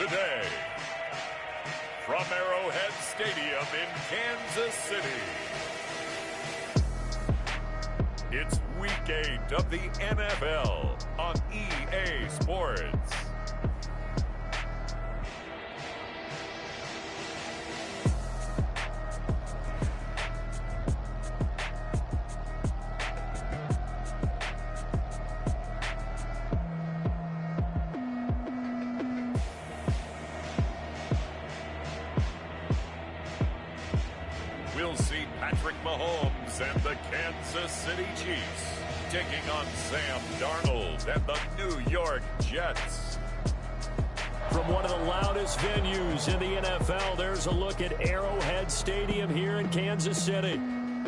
today, from Arrowhead Stadium in Kansas City, it's Week 8 of the NFL on EA Sports. We'll see Patrick Mahomes and the Kansas City Chiefs taking on Sam Darnold and the New York Jets. From one of the loudest venues in the NFL, there's a look at Arrowhead Stadium here in Kansas City.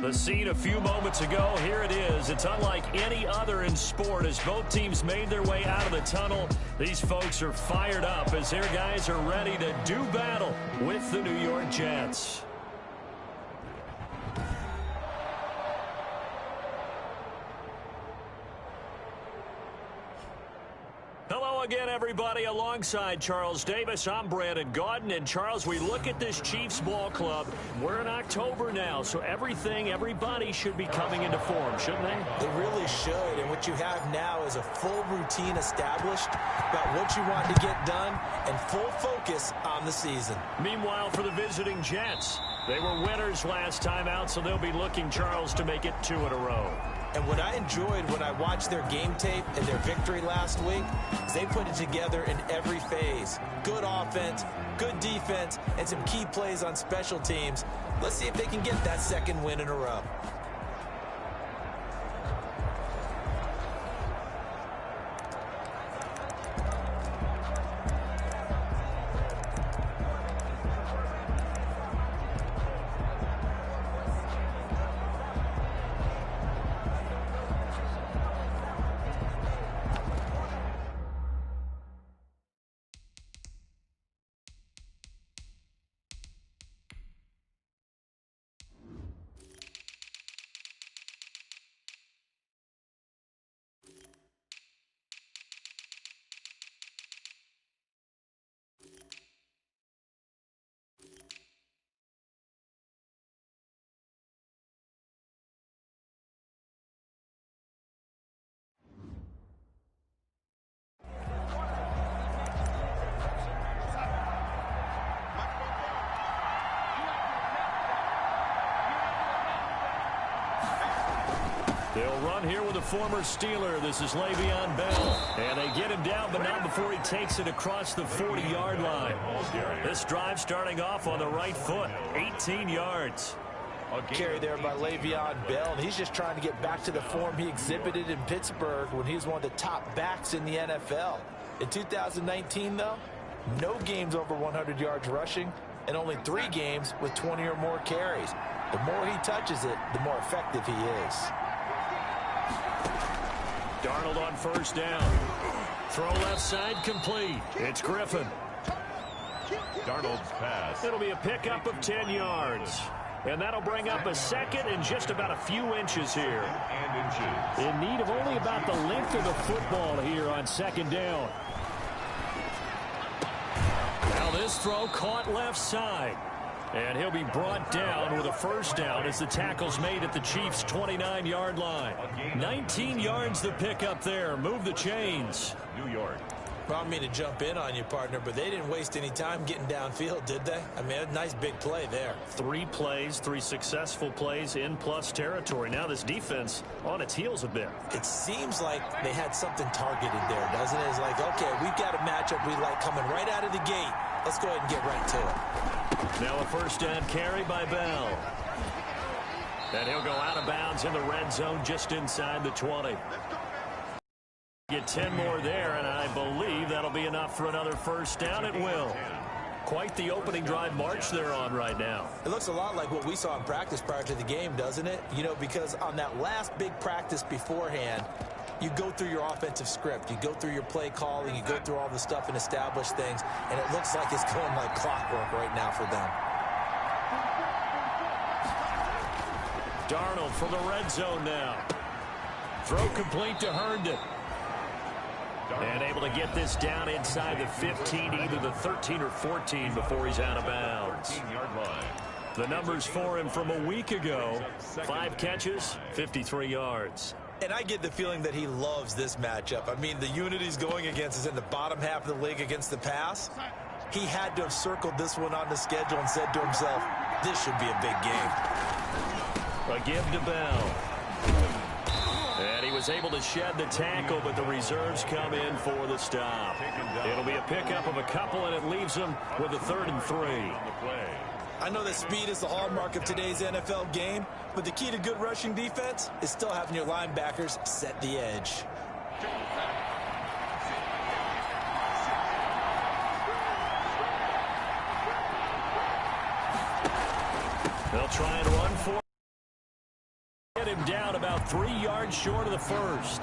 The scene a few moments ago, here it is. It's unlike any other in sport as both teams made their way out of the tunnel. These folks are fired up as their guys are ready to do battle with the New York Jets. Hello again, everybody. Alongside Charles Davis, I'm Brandon Gaudin. And Charles, we look at this Chiefs ball club. We're in October now, so everybody should be coming into form, shouldn't they? They really should. And what you have now is a full routine established about what you want to get done and full focus on the season. Meanwhile, for the visiting Jets, they were winners last time out, so they'll be looking, Charles, to make it 2 in a row. And what I enjoyed when I watched their game tape and their victory last week is they put it together in every phase. Good offense, good defense, and some key plays on special teams. Let's see if they can get that second win in a row. They'll run here with a former Steeler. This is Le'Veon Bell. And they get him down, but not before he takes it across the 40-yard line. This drive starting off on the right foot. 18 yards. Carry there by Le'Veon Bell. And he's just trying to get back to the form he exhibited in Pittsburgh when he was one of the top backs in the NFL. In 2019, though, no games over 100 yards rushing and only 3 games with 20 or more carries. The more he touches it, the more effective he is. Darnold on first down. Throw left side complete. It's Griffin. Darnold's pass. It'll be a pickup of 10 yards. And that'll bring up a second and just about a few inches here. In need of only about the length of the football here on second down. Now this throw caught left side. And he'll be brought down with a first down as the tackle's made at the Chiefs' 29-yard line. 19 yards the pickup there. Move the chains. New York. I don't mean to jump in on you, partner, but they didn't waste any time getting downfield, did they? I mean, a nice big play there. 3 plays, 3 successful plays in plus territory. Now this defense on its heels a bit. It seems like they had something targeted there, doesn't it? It's like, okay, we've got a matchup we like coming right out of the gate. Let's go ahead and get right to it. Now a first down carry by Bell. And he'll go out of bounds in the red zone just inside the 20. Get 10 more there, and I believe that'll be enough for another first down. It will. Quite the opening drive march they're on right now. It looks a lot like what we saw in practice prior to the game, doesn't it? You know, because on that last big practice beforehand, you go through your offensive script. You go through your play calling. You go through all the stuff and establish things, and it looks like it's going like clockwork right now for them. Darnold from the red zone now. Throw complete to Herndon. And able to get this down inside the 15, either the 13 or 14 before he's out of bounds. The numbers for him from a week ago: 5 catches, 53 yards. And I get the feeling that he loves this matchup. I mean, the unit he's going against is in the bottom half of the league against the pass. He had to have circled this one on the schedule and said to himself, this should be a big game. A give to Bell. And he was able to shed the tackle, but the reserves come in for the stop. It'll be a pickup of a couple, and it leaves them with a 3rd and 3. I know that speed is the hallmark of today's NFL game, but the key to good rushing defense is still having your linebackers set the edge. They'll try and run for it. Get him down about 3 yards short of the first.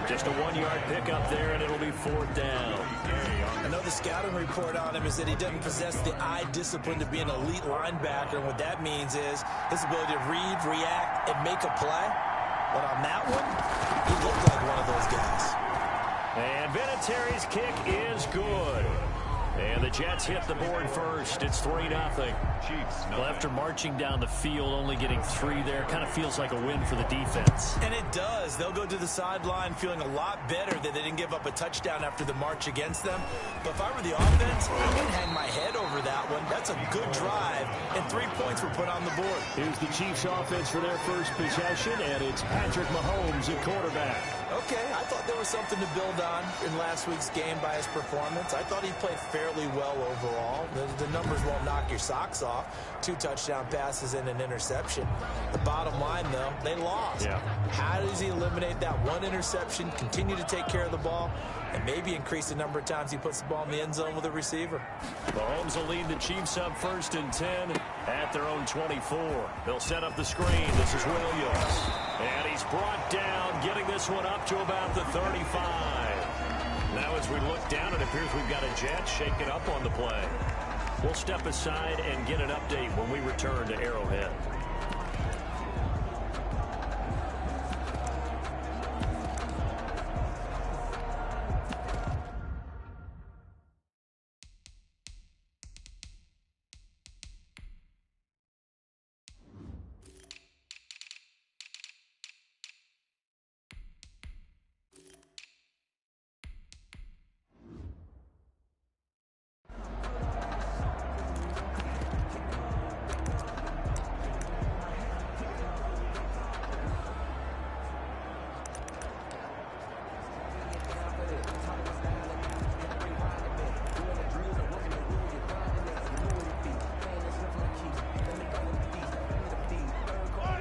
Just a 1-yard pickup there, and it'll be 4th down. I know the scouting report on him is that he doesn't possess the eye discipline to be an elite linebacker. And what that means is his ability to read, react, and make a play. But on that one, he looked like one of those guys. And Vinatieri's kick is good. And the Jets hit the board first. It's 3-0. Well, after marching down the field, only getting 3 there, kind of feels like a win for the defense. And it does. They'll go to the sideline feeling a lot better that they didn't give up a touchdown after the march against them. But if I were the offense, I wouldn't hang my head over that one. That's a good drive, and 3 points were put on the board. Here's the Chiefs offense for their first possession, and it's Patrick Mahomes at quarterback. Okay, I thought there was something to build on in last week's game by his performance. I thought he played fairly well overall. The numbers won't knock your socks off. 2 touchdown passes and an interception. The bottom line, though, they lost. Yeah. How does he eliminate that 1 interception, continue to take care of the ball, and maybe increase the number of times he puts the ball in the end zone with a receiver? Mahomes will lead the Chiefs up 1st and 10 at their own 24. They'll set up the screen. This is Williams. And he's brought down, getting this one up to about the 35. Now as we look down, it appears we've got a Jet shaken up on the play. We'll step aside and get an update when we return to Arrowhead.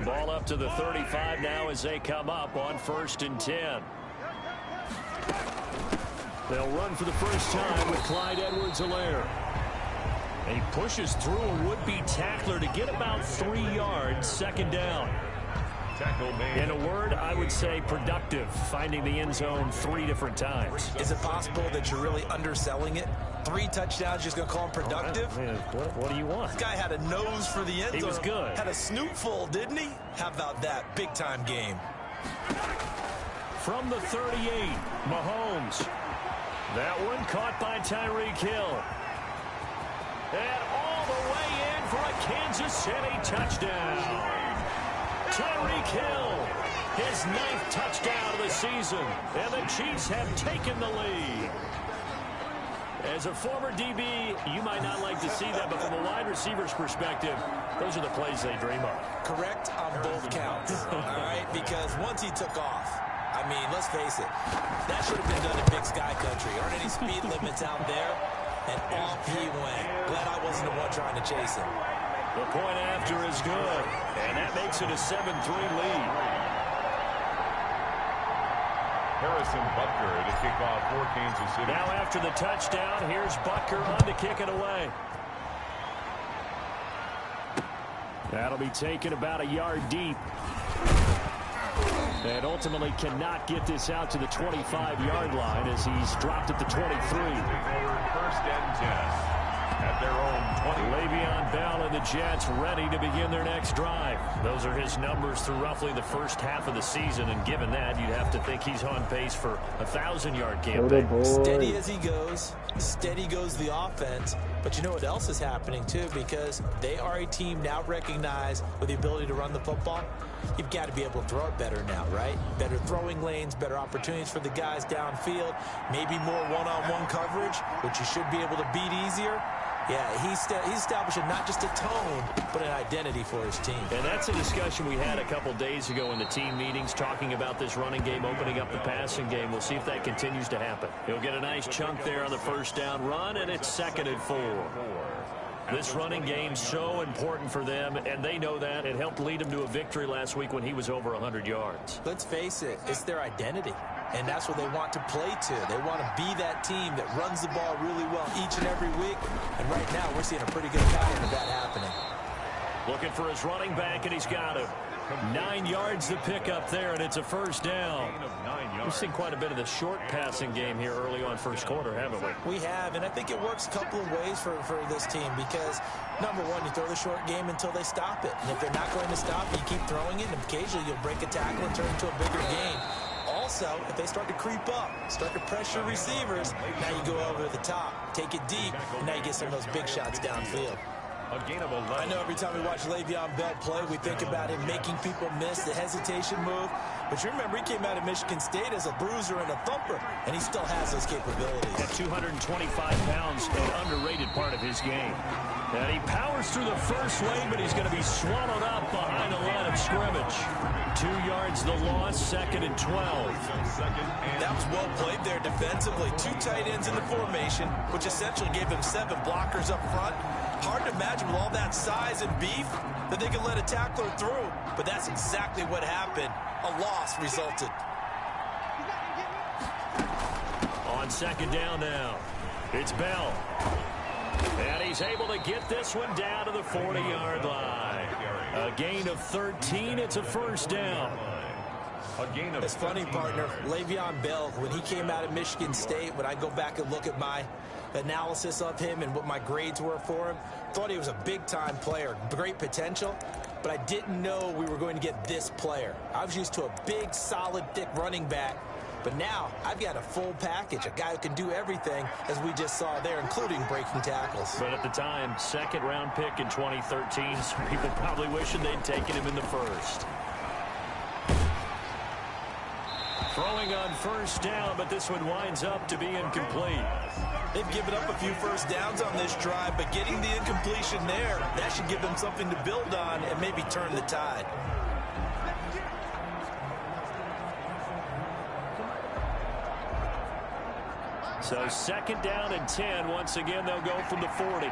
Ball up to the 35 now as they come up on 1st and 10. They'll run for the first time with Clyde Edwards-Helaire. And he pushes through a would-be tackler to get about 3 yards, 2nd down. In a word, I would say productive, finding the end zone 3 different times. Is it possible that you're really underselling it? 3 touchdowns, just going to call him productive? What do you want? This guy had a nose for the end zone. He was good. Had a snootful, didn't he? How about that? Big-time game. From the 38, Mahomes. That one caught by Tyreek Hill. And all the way in for a Kansas City touchdown. Tyreek Hill, his 9th touchdown of the season, and the Chiefs have taken the lead. As a former DB, you might not like to see that, but from a wide receiver's perspective, those are the plays they dream of. Correct on both counts, all right? Because once he took off, I mean, let's face it, that should have been done in Big Sky Country. Aren't any speed limits out there? And off he went. Glad I wasn't the one trying to chase him. The point after is good, and that makes it a 7-3 lead. Harrison Butker to kick off for Kansas City. Now after the touchdown, here's Butker on to kick it away. That'll be taken about a yard deep. And ultimately cannot get this out to the 25-yard line as he's dropped at the 23. 1st and 10. at their own 20. Le'Veon Bell and the Jets ready to begin their next drive. Those are his numbers through roughly the first half of the season, and given that, you'd have to think he's on pace for a 1,000-yard campaign. Steady as he goes, steady goes the offense. But you know what else is happening, too, because they are a team now recognized with the ability to run the football. You've got to be able to throw it better now, right? Better throwing lanes, better opportunities for the guys downfield, maybe more one-on-one coverage, which you should be able to beat easier. Yeah, he's establishing not just a tone, but an identity for his team. And that's a discussion we had a couple days ago in the team meetings, talking about this running game, opening up the passing game. We'll see if that continues to happen. He'll get a nice chunk there on the first down run, and it's 2nd and 4. This running game's so important for them, and they know that. It helped lead them to a victory last week when he was over 100 yards. Let's face it, it's their identity, and that's what they want to play to. They want to be that team that runs the ball really well each and every week, and right now we're seeing a pretty good pattern of that happening. Looking for his running back, and he's got him. 9 yards to pick up there, and it's a first down. We've seen quite a bit of the short passing game here early on first quarter, haven't we? We have, and I think it works a couple of ways for this team because, number one, you throw the short game until they stop it. And if they're not going to stop it, you keep throwing it, and occasionally you'll break a tackle and turn it into a bigger game. Also, if they start to creep up, start to pressure receivers, now you go over the top, take it deep, and now you get some of those big shots downfield. I know every time we watch Le'Veon Bell play, we think about him making people miss the hesitation move. But you remember, he came out of Michigan State as a bruiser and a thumper, and he still has those capabilities. At 225 pounds, an underrated part of his game. And he powers through the first lane, but he's going to be swallowed up behind the line of scrimmage. 2 yards the loss, 2nd and 12. That was well played there defensively. 2 tight ends in the formation, which essentially gave them 7 blockers up front. Hard to imagine with all that size and beef that they could let a tackler through, but that's exactly what happened. A loss resulted. On 2nd down now, it's Bell. And he's able to get this one down to the 40-yard line. A gain of 13, it's a first down. It's funny, partner. Le'Veon Bell, when he came out of Michigan State, when I go back and look at my analysis of him and what my grades were for him, thought he was a big-time player, great potential, but I didn't know we were going to get this player. I was used to a big, solid, thick running back, but now I've got a full package, a guy who can do everything, as we just saw there, including breaking tackles. But at the time, 2nd-round pick in 2013, some people probably wishing they'd taken him in the first. Throwing on first down, but this one winds up to be incomplete. They've given up a few first downs on this drive, but getting the incompletion there, that should give them something to build on and maybe turn the tide. So 2nd down and 10. Once again, they'll go from the 40.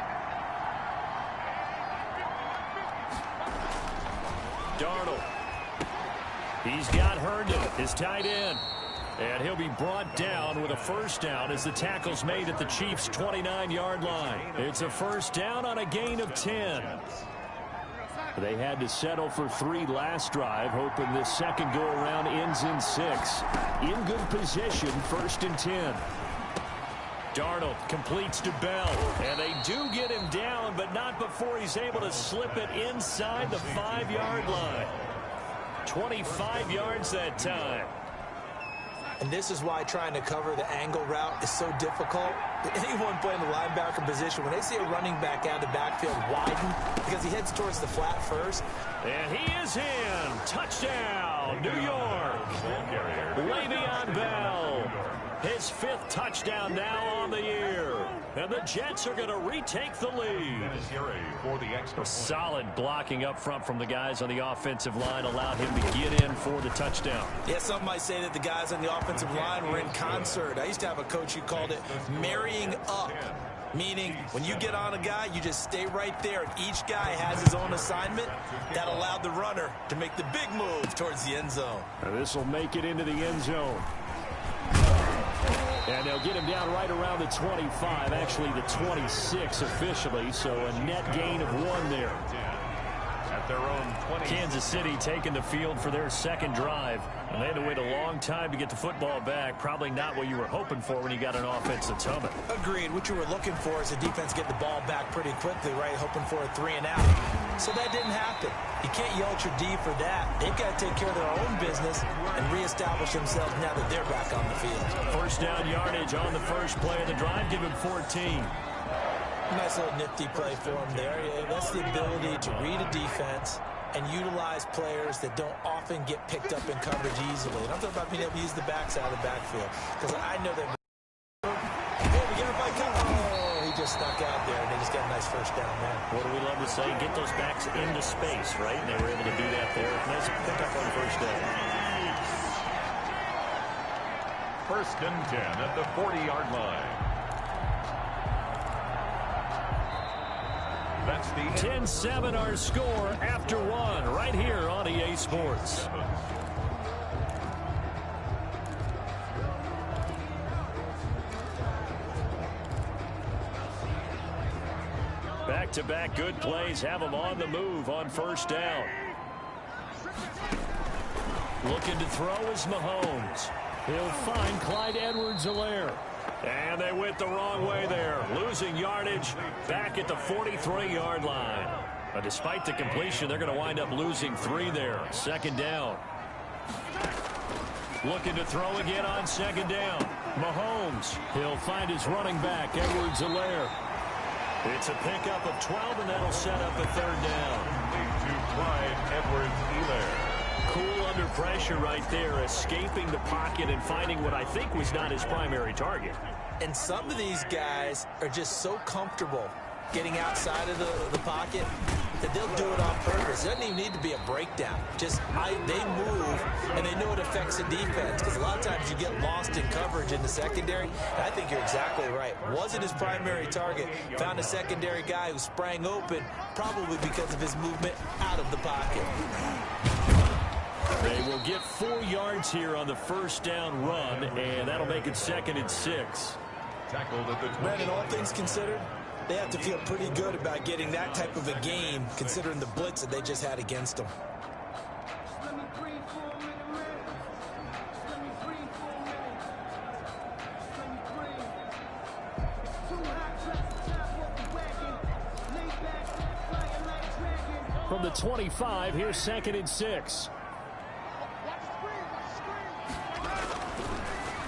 Darnold. He's got Herndon, his tight end. And he'll be brought down with a first down as the tackle's made at the Chiefs' 29-yard line. It's a first down on a gain of 10. They had to settle for 3 last drive, hoping this second go-around ends in 6. In good position, 1st and 10. Darnold completes to Bell, and they do get him down, but not before he's able to slip it inside the 5-yard line. 25 yards that time. And this is why trying to cover the angle route is so difficult. Anyone playing the linebacker position, when they see a running back out of the backfield widen, because he heads towards the flat first. And he is in. Touchdown, New York. Le'Veon Bell. His 5th touchdown now on the year. And the Jets are going to retake the lead. Solid blocking up front from the guys on the offensive line allowed him to get in for the touchdown. Yeah, some might say that the guys on the offensive line were in concert. I used to have a coach who called it marrying up. Meaning, when you get on a guy, you just stay right there, and each guy has his own assignment. That allowed the runner to make the big move towards the end zone. And this will make it into the end zone. And they'll get him down right around the 25, actually the 26 officially, so a net gain of 1 there. at their own 20. Kansas City taking the field for their second drive. And they had to wait a long time to get the football back. Probably not what you were hoping for when you got an offense that's humming. Agreed. What you were looking for is the defense get the ball back pretty quickly, right? Hoping for a 3 and out. So that didn't happen. You can't yell at your D for that. They've got to take care of their own business and reestablish themselves now that they're back on the field. First down yardage on the first play of the drive. Give him 14. Nice little nifty play for him there. Yeah, that's the ability to read a defense and utilize players that don't often get picked up in coverage easily. And I'm talking about being able to use the backside of the backfield. Because I know that... Hey, we get it by cover. Oh, he just snuck out there, and they just got a nice first down there. What do we love to say? Get those backs into space, right? And they were able to do that there. Nice pickup on first down. First and 10 at the 40-yard line. That's the 10-7 our score after one right here on EA Sports. Back-to-back good plays have them on the move on first down. Looking to throw is Mahomes. He'll find Clyde Edwards-Helaire. And they went the wrong way there. Losing yardage back at the 43-yard line. But despite the completion, they're going to wind up losing 3 there. Second down. Looking to throw again on second down. Mahomes. He'll find his running back, Edwards-Helaire. It's a pickup of 12, and that'll set up a third down. to Clyde Edwards-Helaire. Cool under pressure right there, escaping the pocket and finding what I think was not his primary target. And some of these guys are just so comfortable getting outside of the pocket that they'll do it on purpose. It doesn't even need to be a breakdown. Just they move, and they know it affects the defense, because a lot of times you get lost in coverage in the secondary. And I think you're exactly right. Wasn't his primary target. Found a secondary guy who sprang open, probably because of his movement out of the pocket. They will get 4 yards here on the first down run, and that'll make it 2nd and 6. Tackled at the 20. Brandon, all things considered, they have to feel pretty good about getting that type of a game, considering the blitz that they just had against them. From the 25, here's 2nd and 6.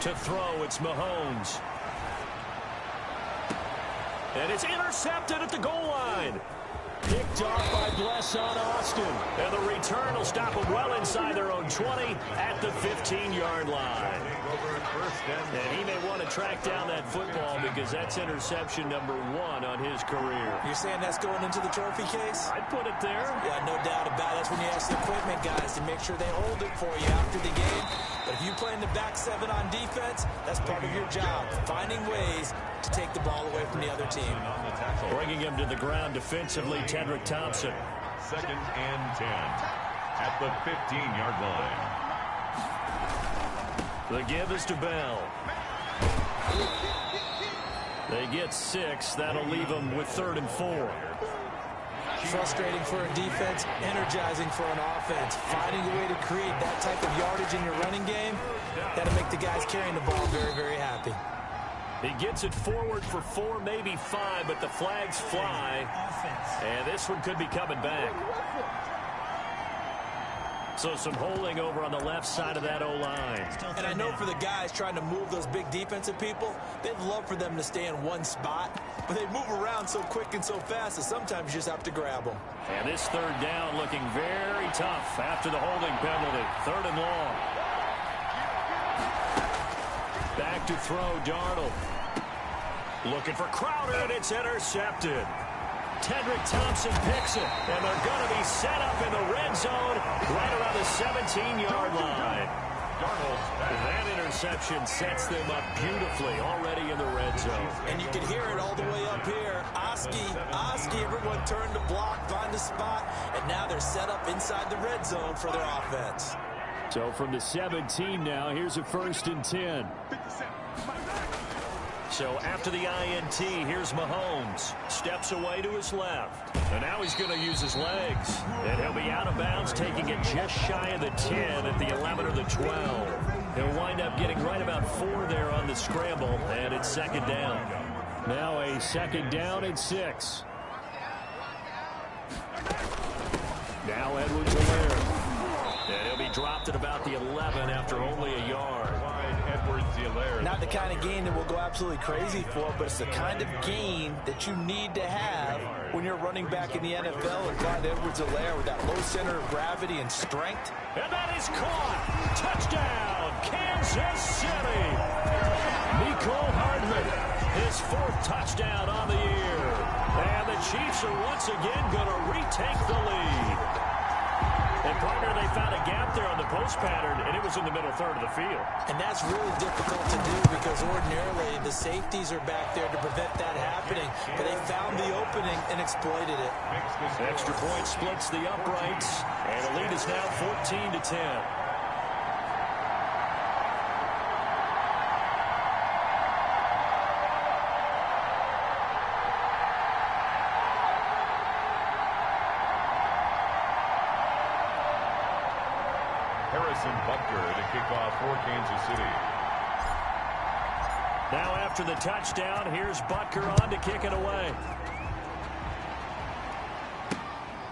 To throw, it's Mahomes. And it's intercepted at the goal line. Picked off by Blesson Austin. And the return will stop them well inside their own 20 at the 15-yard line. And he may want to track down that football because that's interception number 1 on his career. You're saying that's going into the trophy case? I'd put it there. Yeah, no doubt about it. That's when you ask the equipment guys to make sure they hold it for you after the game. But if you play in the back 7 on defense, that's part of your job, finding ways to take the ball away from the other team. Bringing him to the ground defensively, Tedrick Thompson. 2nd and 10 at the 15-yard line. The give is to Bell. They get 6. That'll leave them with 3rd and 4. Frustrating for a defense, energizing for an offense. Finding a way to create that type of yardage in your running game, that'll make the guys carrying the ball very, very happy. He gets it forward for 4, maybe 5, but the flags fly. And this one could be coming back. So some holding over on the left side of that O-line. And I know for the guys trying to move those big defensive people, they'd love for them to stay in one spot. But they move around so quick and so fast that sometimes you just have to grab them. And this 3rd down looking very tough after the holding penalty. 3rd and long. Back to throw, Darnold. Looking for Crowder, and it's intercepted. Tedrick Thompson picks it, and they're going to be set up in the red zone right around the 17-yard line. That interception sets them up beautifully already in the red zone. And you can hear it all the way up here. Oski, everyone turned to block, find a spot, and now they're set up inside the red zone for their offense. So from the 17 now, here's a 1st and 10. So after the INT, here's Mahomes. Steps away to his left. And now he's going to use his legs. And he'll be out of bounds, taking it just shy of the 10 at the 11 or the 12. He'll wind up getting right about 4 there on the scramble, and it's second down. Now a second down and 6. Now Edwards-Helaire. And he'll be dropped at about the 11 after only a yard. Not the kind of gain that we'll go absolutely crazy for, but it's the kind of gain that you need to have when you're running back in the NFL. And Clyde Edwards-Helaire with that low center of gravity and strength. And that is caught. Touchdown, Kansas City. Nicole Hardman, his 4th touchdown on the year. And the Chiefs are once again going to retake the lead. And, partner, they found a gap there on the post pattern, and it was in the middle third of the field. And that's really difficult to do because ordinarily the safeties are back there to prevent that happening. But they found the opening and exploited it. Extra point splits the uprights, and the lead is now 14-10. Harrison Butker to kick off for Kansas City. Now after the touchdown, here's Butker on to kick it away.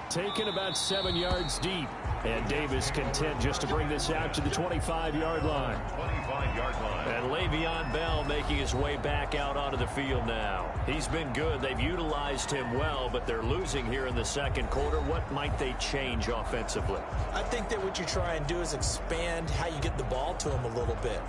Taken about 7 yards deep. And Davis content just to bring this out to the 25-yard line. 25-yard line. And Le'Veon Bell making his way back out onto the field now. He's been good. They've utilized him well, but they're losing here in the second quarter. What might they change offensively? I think that what you try and do is expand how you get the ball to him a little bit.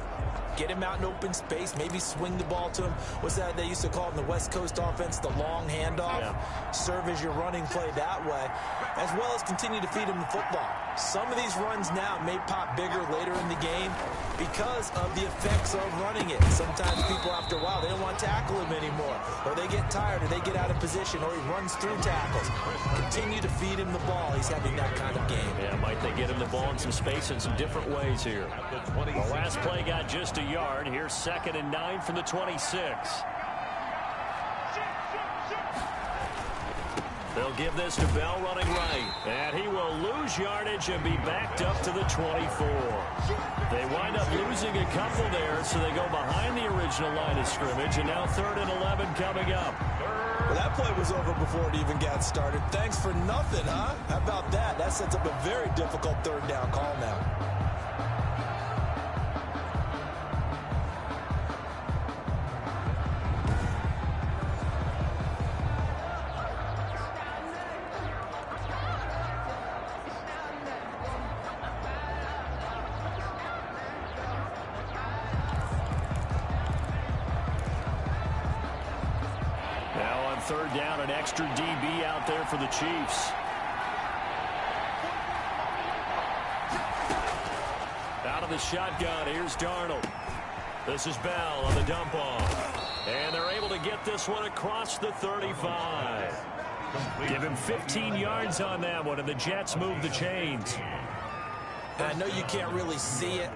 Get him out in open space, maybe swing the ball to him. What's that they used to call in the West Coast offense, the long handoff? Yeah. Serve as your running play that way, as well as continue to feed him the football. Some of these runs now may pop bigger later in the game because of the effects of running it. Sometimes people, after a while, they don't want to tackle him anymore, or they get tired, or they get out of position, or he runs through tackles. Continue to feed him the ball. He's having that kind of game. Yeah, might they get him the ball in some space in some different ways here. The last play got just a yard. Here's 2nd and 9 from the 26. They'll give this to Bell running right. And he will lose yardage and be backed up to the 24. They wind up losing a couple there, so they go behind the original line of scrimmage. And now 3rd and 11 coming up. Well, that play was over before it even got started. Thanks for nothing, huh? How about that? That sets up a very difficult 3rd down call now. Now on 3rd down, an extra DB out there for the Chiefs. Out of the shotgun, here's Darnold. This is Bell on the dump off. And they're able to get this one across the 35. Give him 15 yards on that one, and the Jets move the chains. And I know you can't really see it,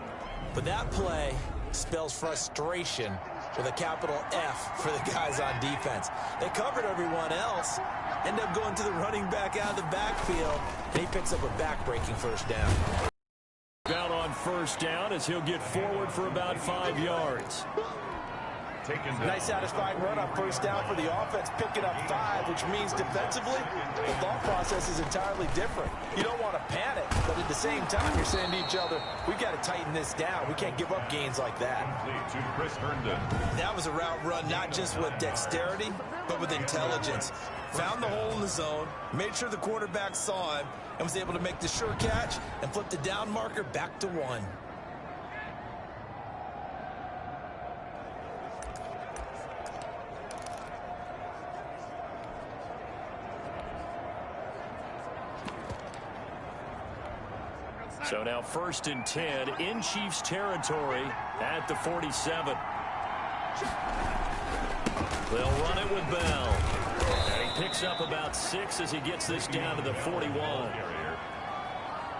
but that play spells frustration with a capital F for the guys on defense. They covered everyone else, end up going to the running back out of the backfield, and he picks up a back-breaking 1st down. Down on 1st down as he'll get forward for about 5 yards. Nice satisfying run on 1st down for the offense, picking up 5, which means defensively, the thought process is entirely different. You don't want to panic, but at the same time, you're saying to each other, we got to tighten this down. We can't give up gains like that. That was a route run not just with dexterity, but with intelligence. Found the hole in the zone, made sure the quarterback saw him, and was able to make the sure catch and flip the down marker back to 1. So now 1st and 10 in Chiefs territory at the 47. They'll run it with Bell. And he picks up about 6 as he gets this down to the 41.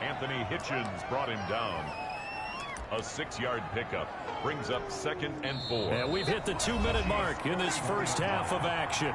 Anthony Hitchens brought him down. A 6-yard pickup brings up 2nd and 4. And we've hit the 2-minute mark in this first half of action.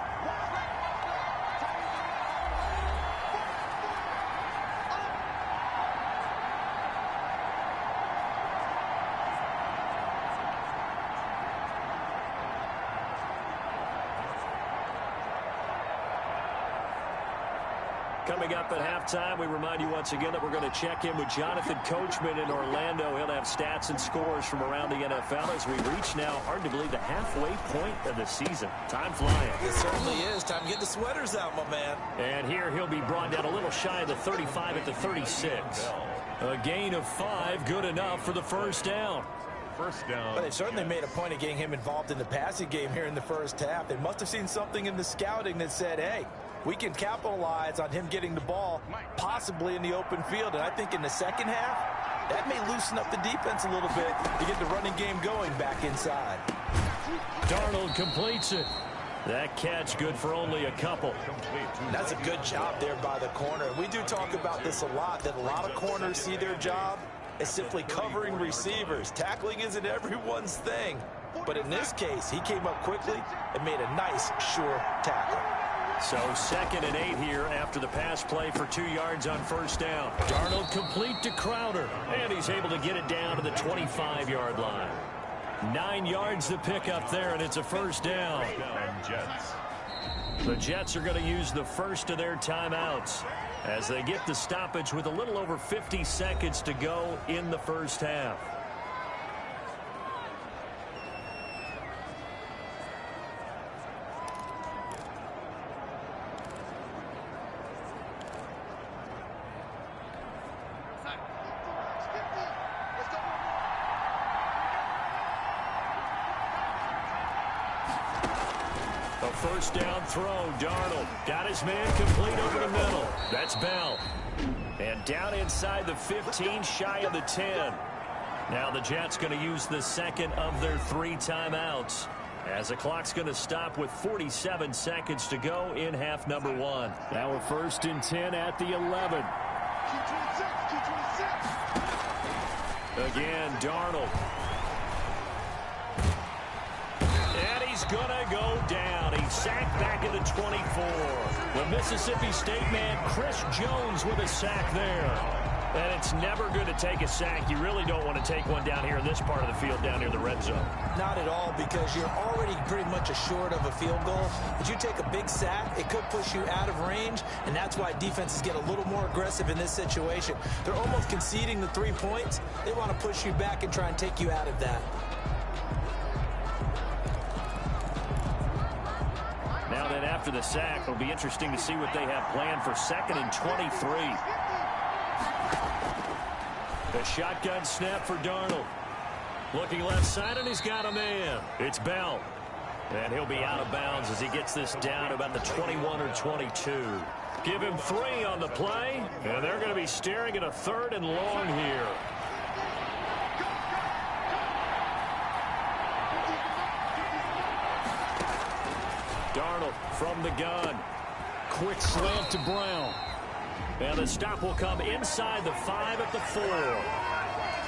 Coming up at halftime, we remind you once again that we're going to check in with Jonathan Coachman in Orlando. He'll have stats and scores from around the NFL as we reach now, hard to believe, the halfway point of the season. Time flying. It certainly is. Time to get the sweaters out, my man. And here he'll be brought down a little shy of the 35 at the 36. A gain of 5, good enough for the first down. First down. But they certainly made a point of getting him involved in the passing game here in the first half. They must have seen something in the scouting that said, hey, we can capitalize on him getting the ball possibly in the open field. And I think in the second half, that may loosen up the defense a little bit to get the running game going back inside. Darnold completes it. That catch good for only a couple. That's a good job there by the corner. We do talk about this a lot, that a lot of corners see their job as simply covering receivers. Tackling isn't everyone's thing. But in this case, he came up quickly and made a nice, sure tackle. So 2nd and 8 here after the pass play for 2 yards on first down. Darnold complete to Crowder, and he's able to get it down to the 25-yard line. 9 yards to pick up there, and it's a first down. Jets. The Jets are going to use the first of their timeouts as they get the stoppage with a little over 50 seconds to go in the first half. First down throw, Darnold got his man complete over the middle. That's Bell. And down inside the 15, shy of the 10. Now the Jets going to use the second of their 3 timeouts as the clock's going to stop with 47 seconds to go in half number 1. Now we're 1st and 10 at the 11. Again, Darnold. And he's going to go down. He's sacked back at the 24. The Mississippi State man, Chris Jones, with a sack there. And it's never good to take a sack. You really don't want to take one down here in this part of the field, down near the red zone. Not at all, because you're already pretty much assured of a field goal. If you take a big sack, it could push you out of range, and that's why defenses get a little more aggressive in this situation. They're almost conceding the 3 points. They want to push you back and try and take you out of that. Now then, after the sack, it'll be interesting to see what they have planned for 2nd and 23. The shotgun snap for Darnold. Looking left side, and he's got a man. It's Bell. And he'll be out of bounds as he gets this down to about the 21 or 22. Give him 3 on the play, and they're going to be staring at a 3rd and long here. Darnold from the gun. Quick slant to Brown. And the stop will come inside the 5 at the 4.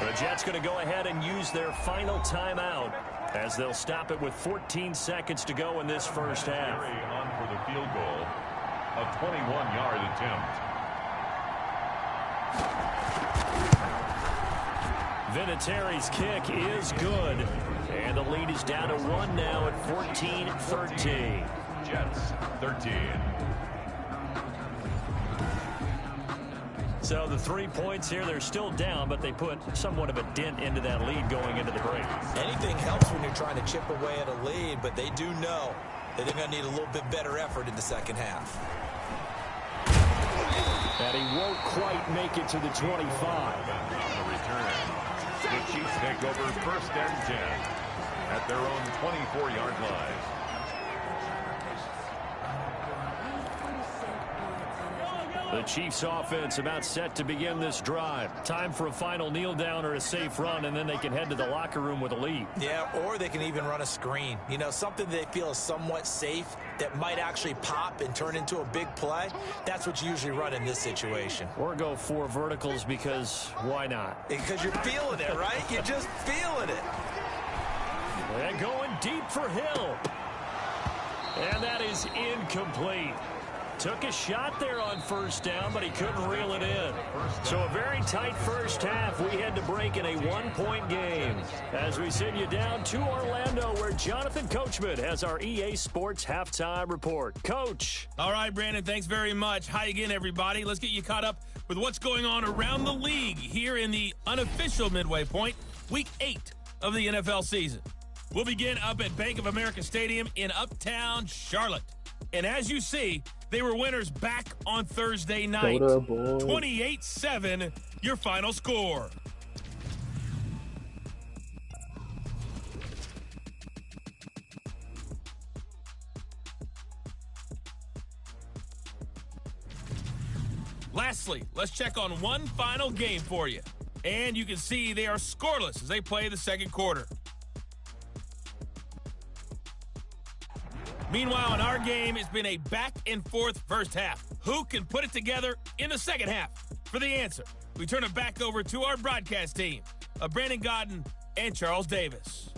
The Jets going to go ahead and use their final timeout as they'll stop it with 14 seconds to go in this first half. On for the field goal, a 21-yard attempt. Vinatieri's kick is good. And the lead is down to 1 now at 14-13. Jets, 13. So the 3 points here, they're still down, but they put somewhat of a dent into that lead going into the break. Anything helps when you're trying to chip away at a lead, but they do know that they're going to need a little bit better effort in the second half. And he won't quite make it to the 25. On the return, the Chiefs take over 1st and 10 at their own 24-yard line. The Chiefs offense about set to begin this drive. Time for a final kneel down or a safe run, and then they can head to the locker room with a lead. Yeah, or they can even run a screen. You know, something they feel is somewhat safe that might actually pop and turn into a big play. That's what you usually run in this situation. Or go 4 verticals because why not? Because you're feeling it, right? You're just feeling it. And going deep for Hill. And that is incomplete. Took a shot there on first down, but he couldn't reel it in. So a very tight first half. We had to break in a 1-point game. As we send you down to Orlando, where Jonathan Coachman has our EA Sports halftime report. Coach. All right, Brandon, thanks very much. Hi again, everybody. Let's get you caught up with what's going on around the league here in the unofficial midway point, Week 8 of the NFL season. We'll begin up at Bank of America Stadium in Uptown Charlotte. And as you see, they were winners back on Thursday night. 28-7, your final score. Lastly, let's check on one final game for you. And you can see they are scoreless as they play the second quarter. Meanwhile, in our game, it's been a back-and-forth first half. Who can put it together in the second half? For the answer, we turn it back over to our broadcast team of Brandon Gaudin and Charles Davis.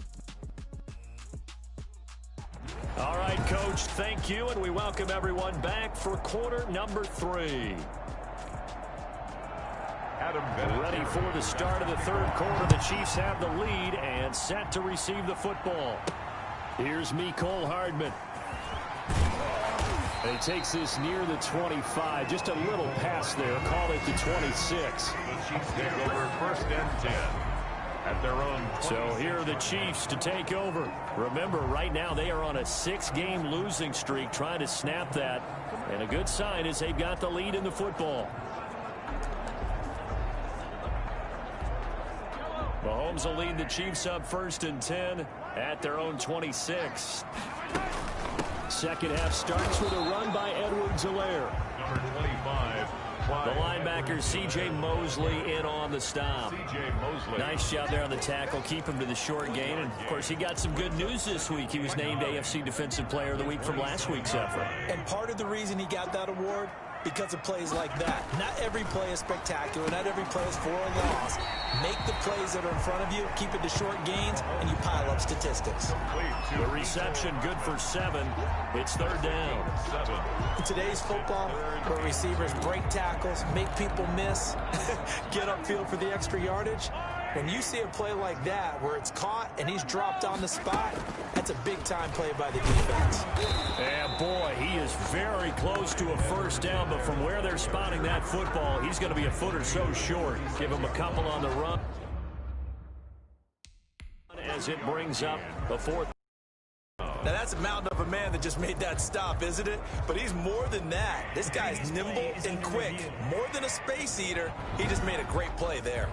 All right, Coach, thank you, and we welcome everyone back for quarter number 3. Ready for the start of the third quarter. The Chiefs have the lead and set to receive the football. Here's Mecole Hardman. And he takes this near the 25. Just a little pass there. Call it the 26. The Chiefs take over first and 10 at their own 26. So here are the Chiefs to take over. Remember, right now they are on a 6-game losing streak, trying to snap that. And a good sign is they've got the lead in the football. Mahomes will lead the Chiefs up first and 10 at their own 26. Second half starts with a run by Edwards-Helaire. Number 25. The linebacker C.J. Mosley in on the stop. C.J. Mosley. Nice job there on the tackle. Keep him to the short gain. And, of course, he got some good news this week. He was named AFC Defensive Player of the Week from last week's effort. And part of the reason he got that award, because of plays like that. Not every play is spectacular. Not every play is for a loss. Make the plays that are in front of you, keep it to short gains, and you pile up statistics. The reception good for 7. It's third down. In today's football, where receivers break tackles, make people miss, get upfield for the extra yardage, when you see a play like that where it's caught and he's dropped on the spot, that's a big-time play by the defense. And, boy, he is very close to a first down, but from where they're spotting that football, he's going to be a foot or so short. Give him a couple on the run as it brings up the fourth. Now, that's a mountain of a man that just made that stop, isn't it? But he's more than that. This guy's nimble and quick. More than a space eater, he just made a great play there.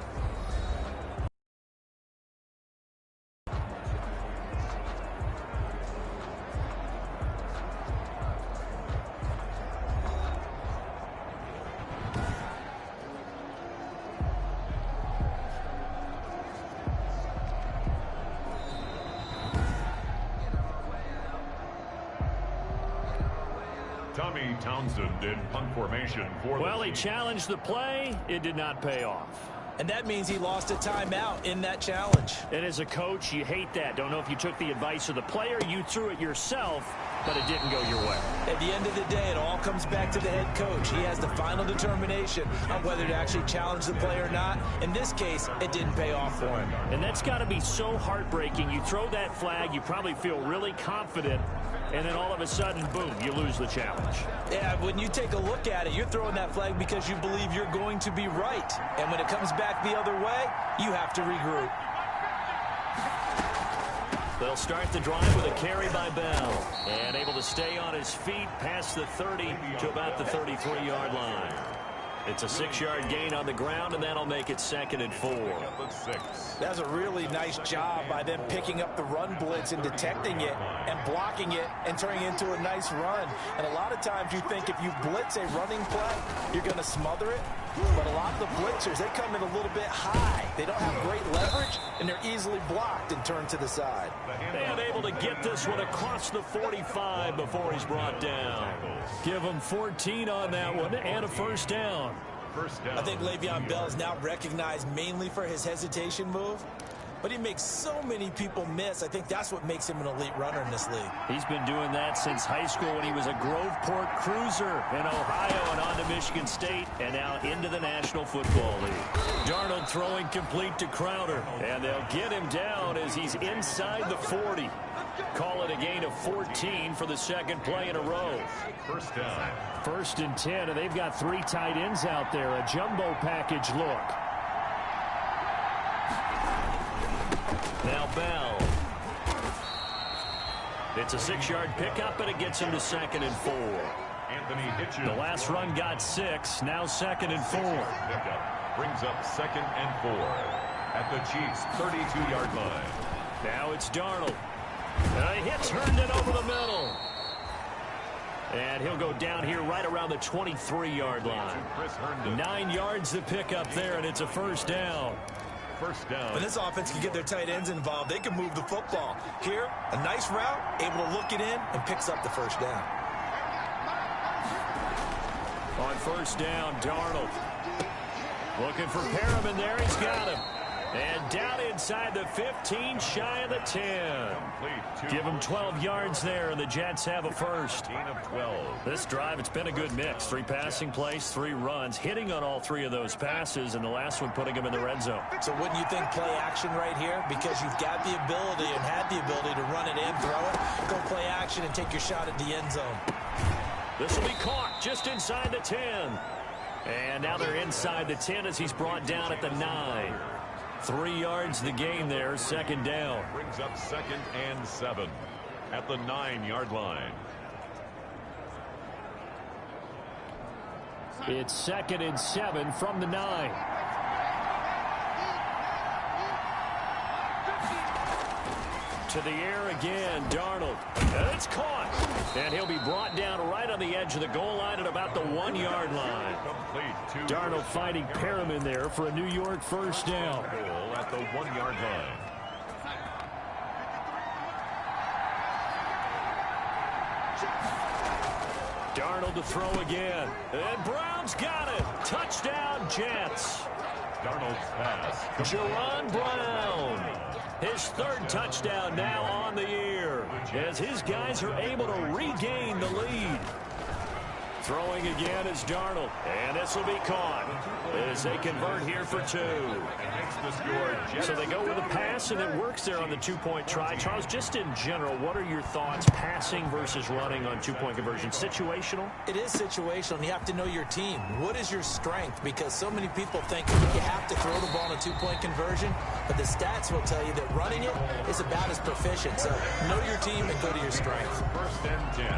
Tommy Townsend in punt formation for Well, he challenged the play. It did not pay off. And that means he lost a timeout in that challenge. And as a coach, you hate that. Don't know if you took the advice of the player, you threw it yourself, but it didn't go your way. At the end of the day, it all comes back to the head coach. He has the final determination on whether to actually challenge the play or not. In this case, it didn't pay off for him. And that's got to be so heartbreaking. You throw that flag, you probably feel really confident, and then all of a sudden, boom, you lose the challenge. Yeah, when you take a look at it, you're throwing that flag because you believe you're going to be right. And when it comes back the other way, you have to regroup. They'll start the drive with a carry by Bell. And able to stay on his feet past the 30 to about the 33-yard line. It's a 6-yard gain on the ground, and that'll make it 2nd and 4. That's a really nice job by them picking up the run blitz and detecting it and blocking it and turning it into a nice run. And a lot of times you think if you blitz a running play, you're going to smother it. But a lot of the blitzers, they come in a little bit high. They don't have great leverage, and they're easily blocked and turned to the side. And able to get this one across the 45 before he's brought down. Give him 14 on that one and a first down. I think Le'Veon Bell is now recognized mainly for his hesitation move, but he makes so many people miss. I think that's what makes him an elite runner in this league. He's been doing that since high school when he was a Groveport Cruiser in Ohio and on to Michigan State and now into the National Football League. Darnold throwing complete to Crowder, and they'll get him down as he's inside the 40. Call it a gain of 14 for the second play in a row. First down. 1st and 10, and they've got 3 tight ends out there. A jumbo package look. Now Bell. It's a 6-yard pickup, and it gets him to 2nd and 4. Anthony Hitchens. The last run got 6, now 2nd and 4. Pickup brings up 2nd and 4 at the Chiefs' 32-yard line. Now it's Darnold. A hit turned it over the middle. And he'll go down here right around the 23-yard line. 9 yards to pick up there, and it's a first down. First down. When this offense can get their tight ends involved, they can move the football. Here, a nice route, able to look it in, and picks up the first down. On first down, Darnold. Looking for Perriman there. He's got him. And down inside the 15, shy of the 10. Give him 12 yards there, and the Jets have a first. Gain of 12. This drive, it's been a good mix. 3 passing plays, 3 runs, hitting on all 3 of those passes, and the last one putting him in the red zone. So wouldn't you think play action right here? Because you've got the ability and had the ability to run it in, throw it, go play action, and take your shot at the end zone. This will be caught just inside the 10. And now they're inside the 10 as he's brought down at the 9. 3 yards the gain there, second down. Brings up 2nd and 7 at the 9-yard line. It's 2nd and 7 from the 9. To the air again, Darnold. And it's caught. And he'll be brought down right on the edge of the goal line at about the 1-yard line. Darnold fighting Perriman there for a New York first down. Goal at the 1-yard line. Darnold to throw again. And Brown's got it. Touchdown, Jets. Darnold's pass. Jaron Brown. His 3rd touchdown now on the year as his guys are able to regain the lead. Throwing again is Darnold, and this will be caught as they convert here for 2. So they go with a pass, and it works there on the 2-point try. Charles, just in general, what are your thoughts passing versus running on 2-point conversion? Situational? It is situational, and you have to know your team. What is your strength? Because so many people think you have to throw the ball in a 2-point conversion, but the stats will tell you that running it is about as proficient. So know your team and go to your strength. 1st and 10.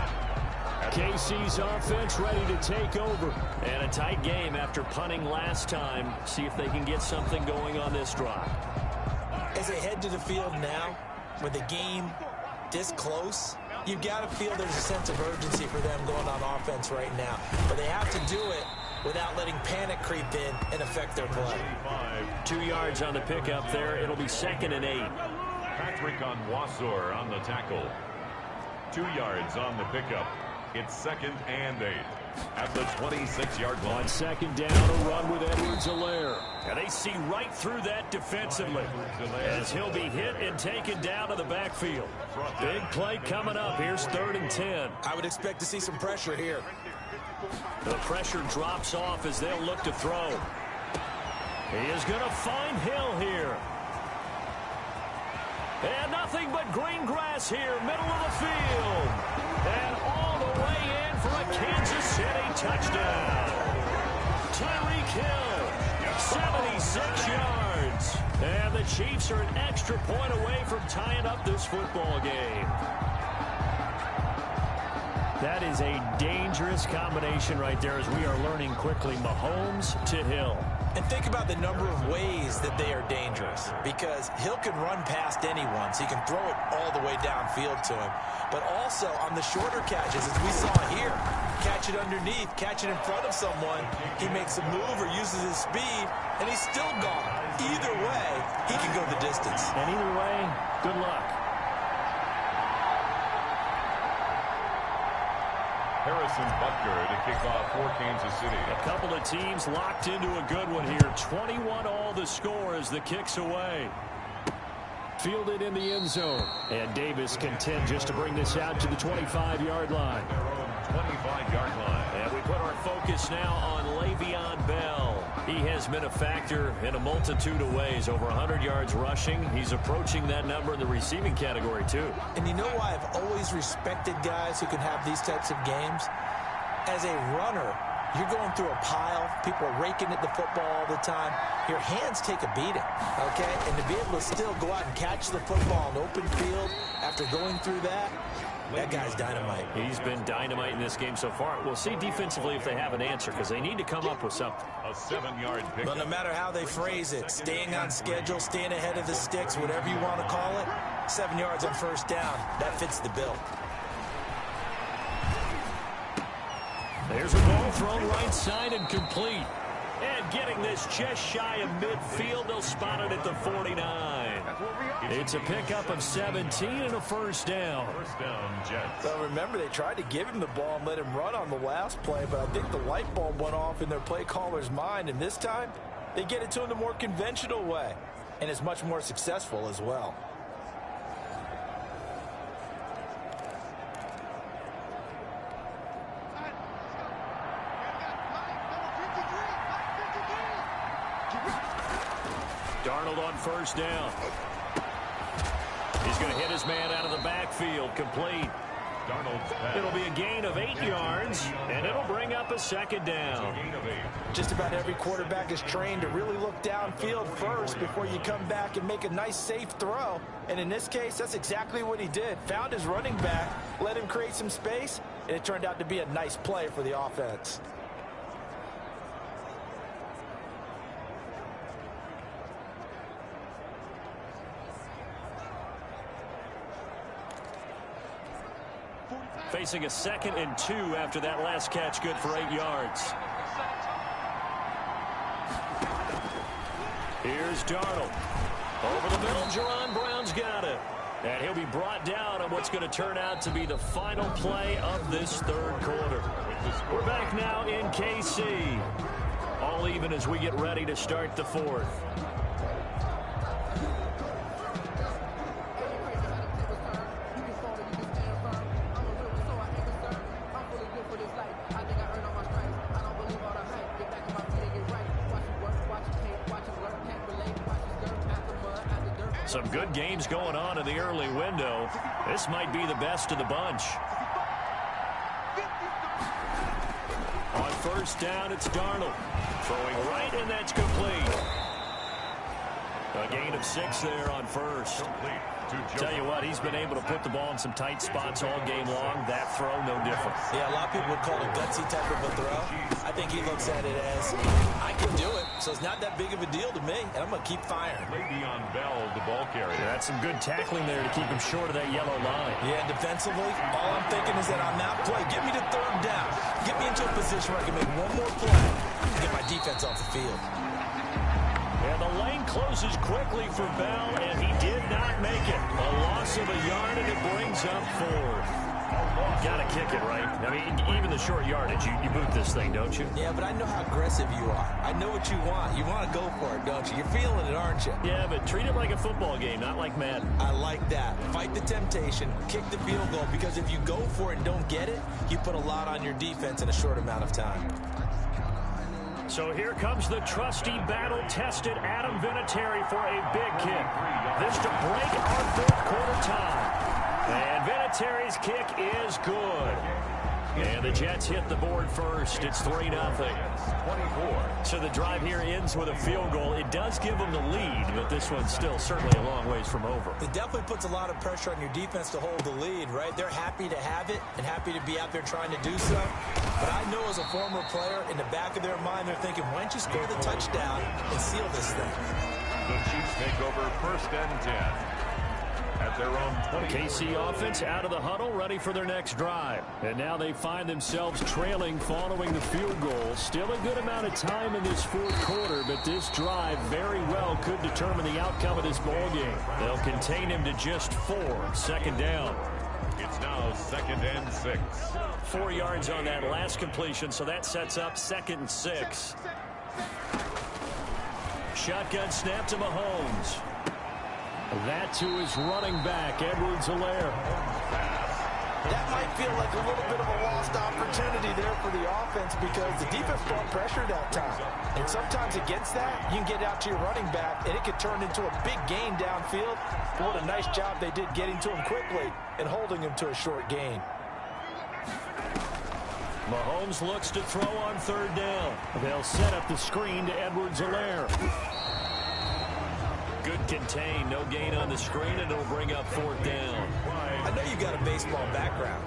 KC's offense ready to take over. And a tight game after punting last time. See if they can get something going on this drive. As they head to the field now, with the game this close, you've got to feel there's a sense of urgency for them going on offense right now. But they have to do it without letting panic creep in and affect their play. 2 yards on the pickup there. It'll be 2nd and 8. Patrick Onwuasor on the tackle. 2 yards on the pickup. It's 2nd and 8 at the 26-yard line. On 2nd down, a run with Edwards-Helaire. And they see right through that defensively as he'll be hit and taken down to the backfield. Big play coming up. Here's 3rd and 10. I would expect to see some pressure here. The pressure drops off as they'll look to throw. He is going to find Hill here. And nothing but green grass here, middle of the field. And all the way in for a Kansas City touchdown. Tyreek Hill, 76 yards. And the Chiefs are an extra point away from tying up this football game. That is a dangerous combination right there as we are learning quickly. Mahomes to Hill. And think about the number of ways that they are dangerous, because Hill can run past anyone, so he can throw it all the way downfield to him. But also on the shorter catches, as we saw here, catch it underneath, catch it in front of someone, he makes a move or uses his speed, and he's still gone. Either way, he can go the distance. And either way, good luck. Harrison Butker to kick off for Kansas City. A couple of teams locked into a good one here. 21-all the score as the kick's away. Fielded in the end zone. And Davis content just to bring this out to the 25-yard line. Their own 25-yard line. And we put our focus now on Le'Veon Bell. He has been a factor in a multitude of ways. Over 100 yards rushing. He's approaching that number in the receiving category, too. And you know why I've always respected guys who can have these types of games? As a runner, you're going through a pile. People are raking at the football all the time. Your hands take a beating, okay? And to be able to still go out and catch the football in open field after going through that, that guy's dynamite. He's been dynamite in this game so far. We'll see defensively if they have an answer, because they need to come up with something. A 7-yard pick. But no matter how they phrase it, staying on schedule, staying ahead of the sticks, whatever you want to call it, 7 yards on first down, that fits the bill. There's a ball thrown right side and complete. And getting this just shy of midfield, they'll spot it at the 49. It's a pickup of 17 and a first down. First down, Jets. So remember, they tried to give him the ball and let him run on the last play, but I think the light bulb went off in their play caller's mind, and this time they get it to him the more conventional way, and it's much more successful as well. Darnold on first down. He's going to hit his man out of the backfield. Complete. Darnold's pass. It'll be a gain of 8 yards, and it'll bring up a second down. Gain of 8. Just about every quarterback is trained to really look downfield first before you come back and make a nice, safe throw. And in this case, that's exactly what he did. Found his running back, let him create some space, and it turned out to be a nice play for the offense. Facing a 2nd and 2 after that last catch, good for 8 yards. Here's Darnold. Over the middle, Jerron Brown's got it. And he'll be brought down on what's going to turn out to be the final play of this third quarter. We're back now in KC. All even as we get ready to start the fourth. Some good games going on in the early window. This might be the best of the bunch. On first down, it's Darnold. Throwing right, and that's complete. A gain of 6 there on first. Tell you what, he's been able to put the ball in some tight spots all game long. That throw, no different. Yeah, a lot of people would call it a gutsy type of a throw. I think he looks at it as, I can do it, so it's not that big of a deal to me, and I'm going to keep firing. Le'Veon Bell, the ball carrier. That's some good tackling there to keep him short of that yellow line. Yeah, defensively, all I'm thinking is that on that play, get me to third down. Get me into a position where I can make one more play and get my defense off the field. And the lane closes quickly for Bell, and he did not make it. A loss of a yard, and it brings up 4th. Got to kick it, right? I mean, even the short yardage, you boot this thing, don't you? Yeah, but I know how aggressive you are. I know what you want. You want to go for it, don't you? You're feeling it, aren't you? Yeah, but treat it like a football game, not like Madden. I like that. Fight the temptation. Kick the field goal, because if you go for it and don't get it, you put a lot on your defense in a short amount of time. So here comes the trusty, battle-tested Adam Vinatieri for a big kick. This to break our fourth quarter tie. And Vinatieri's kick is good. And the Jets hit the board first. It's 3-0. 24. So the drive here ends with a field goal. It does give them the lead, but this one's still certainly a long ways from over. It definitely puts a lot of pressure on your defense to hold the lead, right? They're happy to have it and happy to be out there trying to do so. But I know as a former player, in the back of their mind, they're thinking, why don't you score the touchdown and seal this thing? The Chiefs take over 1st and 10. At their own 20. KC offense out of the huddle, ready for their next drive. And now they find themselves trailing following the field goal. Still a good amount of time in this fourth quarter, but this drive very well could determine the outcome of this ball game. They'll contain him to just 4. 2nd down. It's now 2nd and 6. 4 yards on that last completion, so that sets up 2nd and 6. Shotgun snap to Mahomes. That to his running back, Edwards-Helaire. That might feel like a little bit of a lost opportunity there for the offense because the defense brought pressure that time. And sometimes against that, you can get out to your running back, and it could turn into a big gain downfield. But what a nice job they did getting to him quickly and holding him to a short gain. Mahomes looks to throw on 3rd down. They'll set up the screen to Edwards-Helaire. Good contain, no gain on the screen, and it'll bring up 4th down. I know you got a baseball background,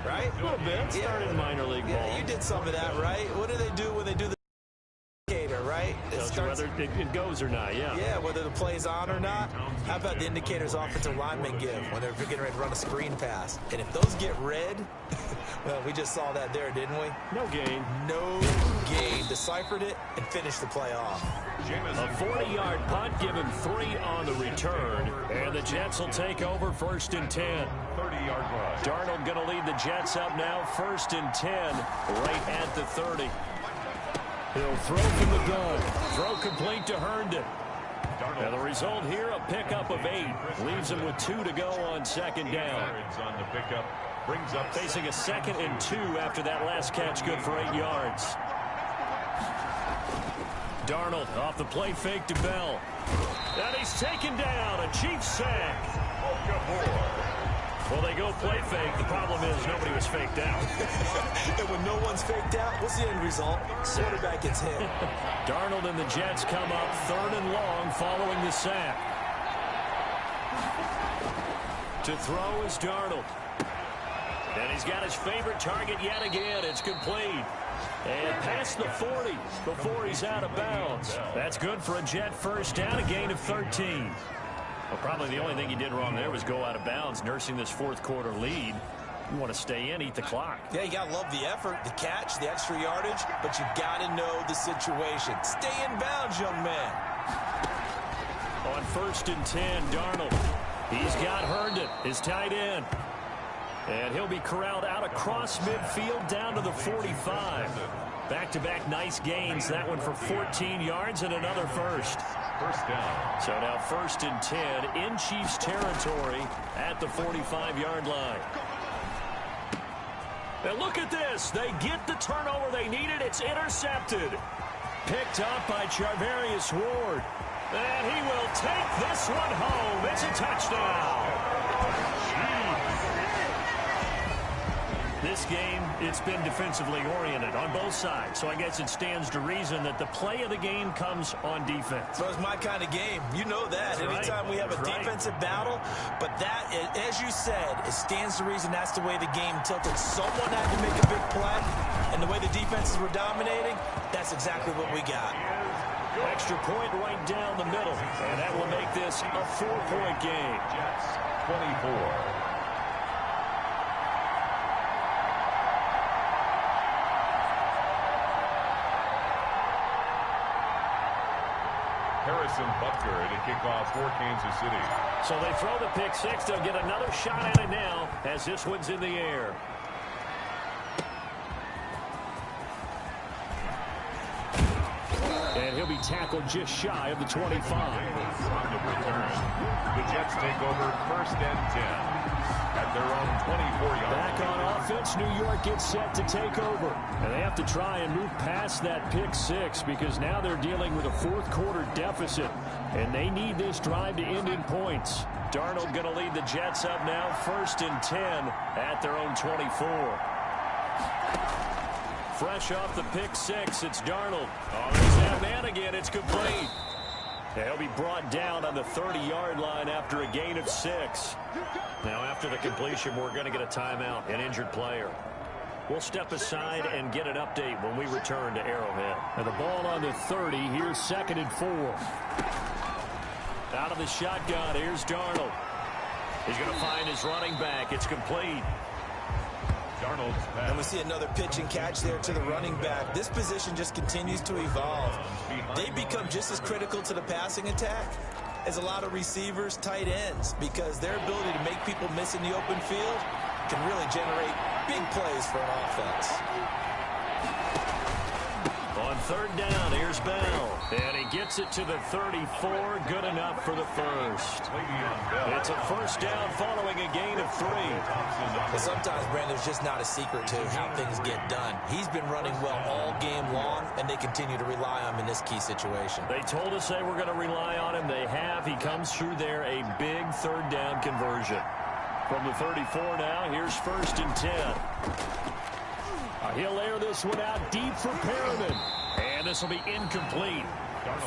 right? A little bit. Started in minor league ball. Yeah, you did some of that, right? What do they do when they do the indicator, right? Tells you whether it goes or not, yeah. Yeah, whether the play's on or not. How about the indicators offensive linemen give when they're getting ready to run a screen pass? And if those get red, well, we just saw that there, didn't we? No gain. No gain. Deciphered it and finished the play off. A 40-yard punt, give him 3 on the return. And the Jets will take over 1st and 10. 30-yard run. Darnold going to lead the Jets up now, 1st and 10, right at the 30. He'll throw from the gun. Throw complete to Herndon. And the result here, a pickup of 8. Leaves him with 2 to go on 2nd down. On the pickup. Brings up Facing a 2nd and 2 after that last catch, good for 8 yards. Darnold off the play fake to Bell. And he's taken down, a Chiefs sack. Well, they go play fake. The problem is nobody was faked out. And when no one's faked out, what's the end result? Quarterback gets hit. Darnold and the Jets come up 3rd and long following the sack. To throw is Darnold. And he's got his favorite target yet again. It's complete. And past the 40 before he's out of bounds. That's good for a Jet 1st down, a gain of 13. Well, probably the only thing he did wrong there was go out of bounds, nursing this fourth quarter lead. You want to stay in, eat the clock. Yeah, you got to love the effort, the catch, the extra yardage, but you got to know the situation. Stay in bounds, young man. On 1st and 10, Darnold. He's got Herndon, his tight end. And he'll be corralled out across midfield down to the 45. Back-to-back nice gains. That one for 14 yards and another first. First down. So now 1st and 10 in Chiefs territory at the 45-yard line. And look at this. They get the turnover they needed. It's intercepted. Picked up by Charvarius Ward. And he will take this one home. It's a touchdown. This game, it's been defensively oriented on both sides, so I guess it stands to reason that the play of the game comes on defense. So it's my kind of game. You know that. That's anytime right. we have a That's defensive battle, but that, as you said, it stands to reason that's the way the game tilted. Someone had to make a big play, and the way the defenses were dominating, that's exactly what we got. Extra point right down the middle, and that will make this a 4-point game. Jets 24. Harrison Butker to kick off for Kansas City. So they throw the pick six. They'll get another shot at it now as this one's in the air. And he'll be tackled just shy of the 25. On the return, the Jets take over 1st and 10 at their own 24-yard line. Back on offense, New York gets set to take over. And they have to try and move past that pick six because now they're dealing with a fourth quarter deficit. And they need this drive to end in points. Darnold going to lead the Jets up now 1st and 10 at their own 24. Fresh off the pick six, it's Darnold. Oh, there's that man again. It's complete. He'll be brought down on the 30-yard line after a gain of 6. Now, after the completion, we're going to get a timeout, an injured player. We'll step aside and get an update when we return to Arrowhead. And the ball on the 30. Here's 2nd and 4. Out of the shotgun, here's Darnold. He's going to find his running back. It's complete. And we see another pitch and catch there to the running back. This position just continues to evolve. They become just as critical to the passing attack as a lot of receivers, tight ends, because their ability to make people miss in the open field can really generate big plays for an offense. On 3rd down, here's Bell. And he gets it to the 34. Good enough for the first. It's a 1st down following a gain of 3. But sometimes, Brandon, there's just not a secret to how things get done. He's been running well all game long, and they continue to rely on him in this key situation. They told us they were going to rely on him. They have. He comes through there, a big 3rd down conversion. From the 34 now, here's 1st and 10. He'll air this one out deep for Perriman. And this will be incomplete.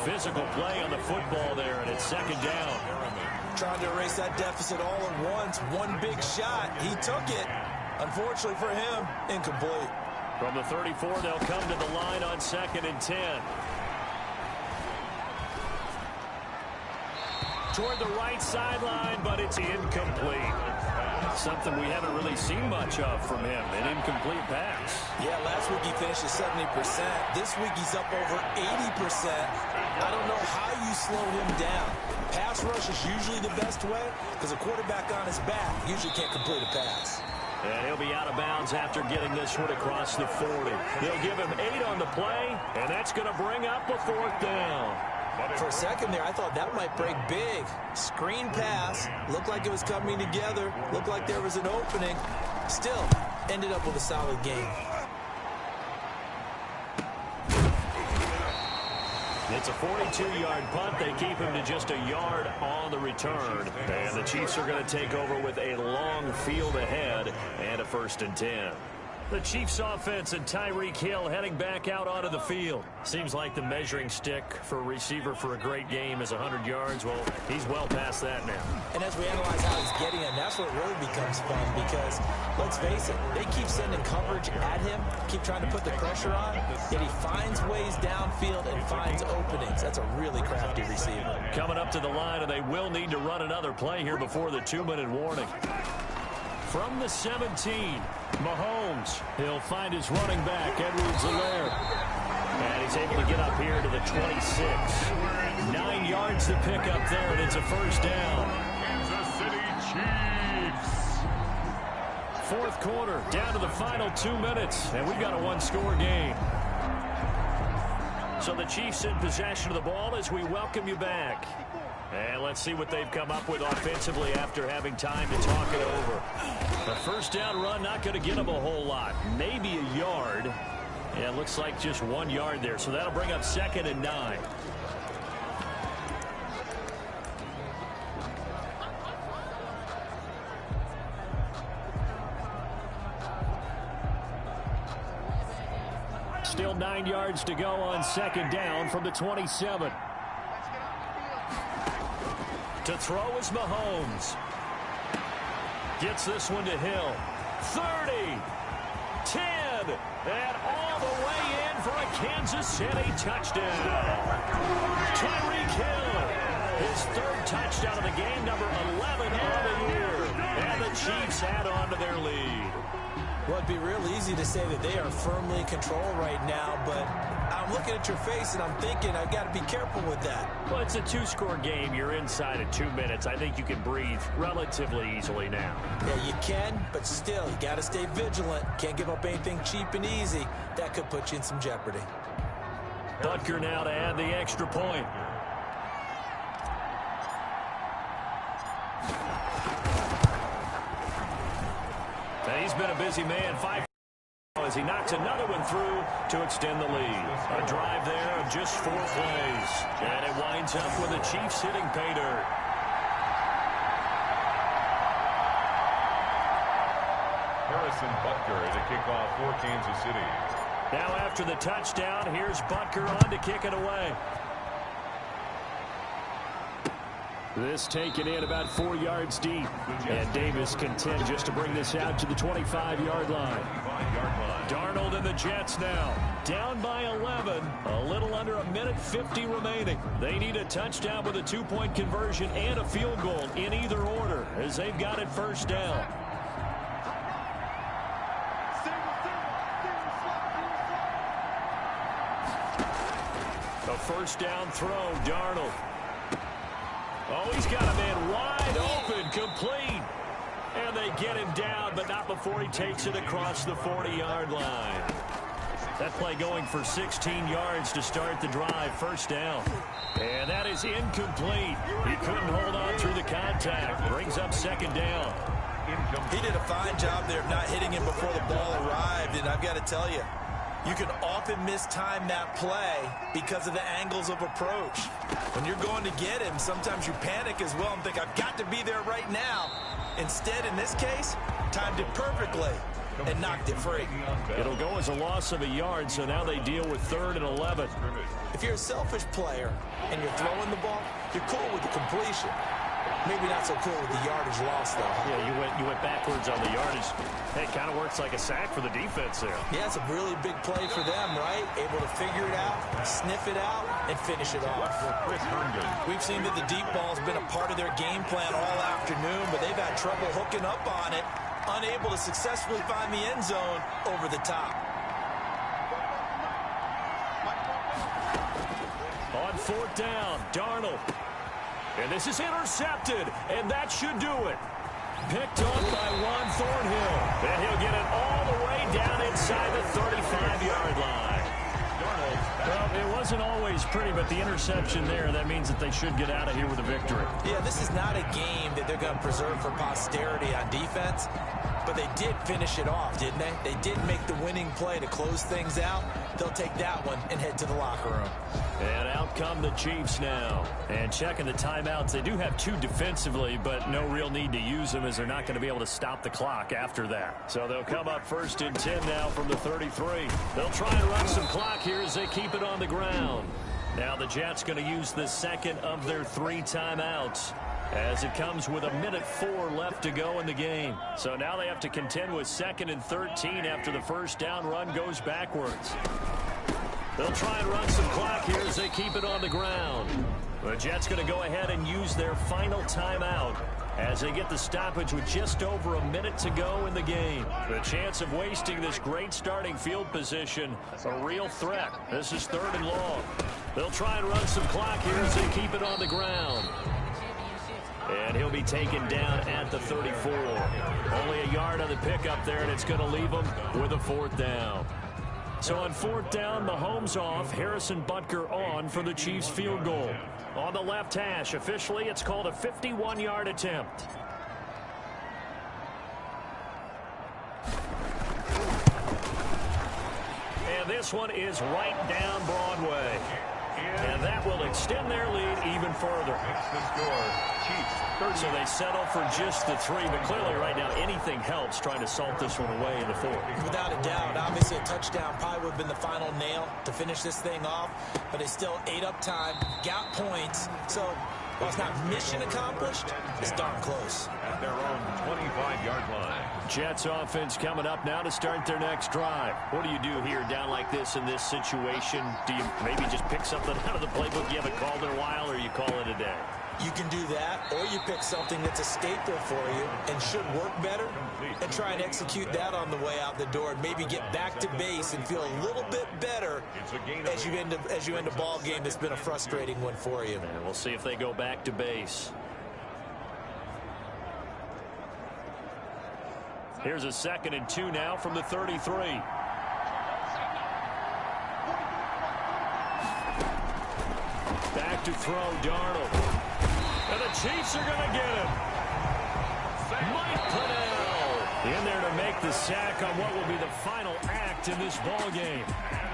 Physical play on the football there, and it's 2nd down. Trying to erase that deficit all at once. One big shot. He took it. Unfortunately for him, incomplete. From the 34, they'll come to the line on 2nd and 10. Toward the right sideline, but it's incomplete. Something we haven't really seen much of from him, an incomplete pass. Yeah, last week he finished at 70%. This week he's up over 80%. I don't know how you slow him down. Pass rush is usually the best way because a quarterback on his back usually can't complete a pass. And he'll be out of bounds after getting this one across the 40. They'll give him 8 on the play, and that's going to bring up a 4th down. For a second there, I thought that might break big. Screen pass. Looked like it was coming together. Looked like there was an opening. Still, ended up with a solid game. It's a 42-yard punt. They keep him to just a yard on the return. And the Chiefs are going to take over with a long field ahead and a 1st and 10. The Chiefs offense and Tyreek Hill heading back out onto the field. Seems like the measuring stick for a receiver for a great game is 100 yards. Well, he's well past that now. And as we analyze how he's getting it, that's what really becomes fun because, let's face it, they keep sending coverage at him, keep trying to put the pressure on, yet he finds ways downfield and finds openings. That's a really crafty receiver. Coming up to the line, and they will need to run another play here before the 2-minute warning. From the 17, Mahomes. He'll find his running back, Edwards-Helaire. And he's able to get up here to the 26. 9 yards to pick up there, and it's a 1st down. Kansas City Chiefs. 4th quarter, down to the final 2 minutes, and we've got a 1-score game. So the Chiefs in possession of the ball as we welcome you back. And let's see what they've come up with offensively after having time to talk it over. The 1st down run, not going to get them a whole lot. Maybe a yard. Yeah, it looks like just 1 yard there. So that'll bring up 2nd and 9. Still 9 yards to go on 2nd down from the 27. To throw is Mahomes. Gets this one to Hill. 30, 10, and all the way in for a Kansas City touchdown. Tyreek Hill, his 3rd touchdown of the game, number 11 on the year. And the Chiefs add on to their lead. Well, it'd be real easy to say that they are firmly in control right now, but I'm looking at your face and I'm thinking I've got to be careful with that. Well, it's a 2-score game. You're inside of 2 minutes. I think you can breathe relatively easily now. Yeah, you can, but still, you got to stay vigilant. Can't give up anything cheap and easy. That could put you in some jeopardy. Butker now to add the extra point. And he's been a busy man. 5 as he knocks another one through to extend the lead. A drive there of just 4 plays. And it winds up with the Chiefs hitting pay dirt. Harris Harrison Butker to kick off for Kansas City. Now after the touchdown, here's Butker on to kick it away. This taken in about 4 yards deep. And Davis content just to bring this out to the 25-yard line. Darnold and the Jets now. Down by 11. A little under a minute 50 remaining. They need a touchdown with a 2-point conversion and a field goal in either order as they've got it first down. A first down throw, Darnold. Oh, he's got a man wide open, complete. And they get him down, but not before he takes it across the 40-yard line. That play going for 16 yards to start the drive, first down. And that is incomplete. He couldn't hold on through the contact. Brings up second down. He did a fine job there of not hitting him before the ball arrived, and I've got to tell you, you can often mistime that play because of the angles of approach. When you're going to get him, sometimes you panic as well and think, I've got to be there right now. Instead, in this case, timed it perfectly and knocked it free. It'll go as a loss of a yard, so now they deal with 3rd and 11. If you're a selfish player and you're throwing the ball, you're cool with the completion. Maybe not so cool with the yardage loss, though. Yeah, you went backwards on the yardage. Hey, it kind of works like a sack for the defense there. Yeah, it's a really big play for them, right? Able to figure it out, sniff it out, and finish it off. We've seen that the deep ball has been a part of their game plan all afternoon, but they've had trouble hooking up on it, unable to successfully find the end zone over the top. On 4th down, Darnold. And this is intercepted, and that should do it. Picked up by Juan Thornhill. And he'll get it all the way down inside the 35-yard line. Well, it wasn't always pretty, but the interception there, that means that they should get out of here with a victory. Yeah, this is not a game that they're going to preserve for posterity on defense, but they did finish it off, didn't they? They did make the winning play to close things out. They'll take that one and head to the locker room. And out come the Chiefs now. And checking the timeouts, they do have 2 defensively, but no real need to use them as they're not going to be able to stop the clock after that. So they'll come up 1st and 10 now from the 33. They'll try and run some clock here as they keep it on the ground. Now the Jets going to use the second of their 3 timeouts, as it comes with 1:04 left to go in the game. So now they have to contend with 2nd and 13 after the first down run goes backwards. They'll try and run some clock here as they keep it on the ground. The Jets going to go ahead and use their final timeout as they get the stoppage with just over a minute to go in the game. The chance of wasting this great starting field position, a real threat. This is 3rd and long. They'll try and run some clock here as they keep it on the ground. And he'll be taken down at the 34. Only a yard on the pickup there, and it's going to leave him with a 4th down. So on 4th down, Mahomes off, Harrison Butker on for the Chiefs field goal. On the left hash, officially it's called a 51-yard attempt. And this one is right down Broadway. And that will extend their lead even further. The score, Chiefs 30. So they settle for just the 3, but clearly right now anything helps trying to salt this one away in the 4th. Without a doubt, obviously a touchdown probably would have been the final nail to finish this thing off, but it's still ate up time, got points, so while it's not mission accomplished, it's darn close. At their own 25-yard line. Jets offense coming up now to start their next drive. What do you do here down like this in this situation? Do you maybe just pick something out of the playbook you haven't called in a while, or you call it a day? You can do that, or you pick something that's a staple for you and should work better and try and execute that on the way out the door and maybe get back to base and feel a little bit better as you end a ball game that's been a frustrating one for you. And we'll see if they go back to base. Here's a 2nd and 2 now from the 33. Back to throw, Darnold. And the Chiefs are going to get him. Mike Pennell in there to make the sack on what will be the final act in this ball game.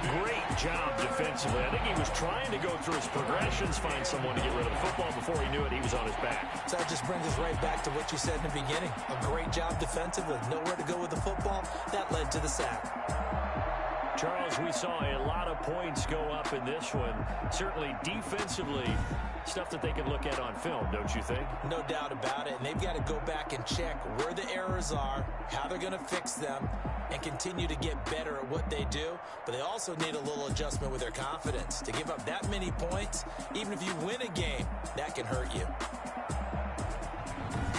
Great job defensively. I think he was trying to go through his progressions, find someone to get rid of the football. Before he knew it, he was on his back. So that just brings us right back to what you said in the beginning. A great job defensively. Nowhere to go with the football. That led to the sack. Charles, we saw a lot of points go up in this one. Certainly defensively, stuff that they can look at on film, don't you think? No doubt about it. And they've got to go back and check where the errors are, how they're going to fix them, and continue to get better at what they do. But they also need a little adjustment with their confidence. To give up that many points, even if you win a game, that can hurt you.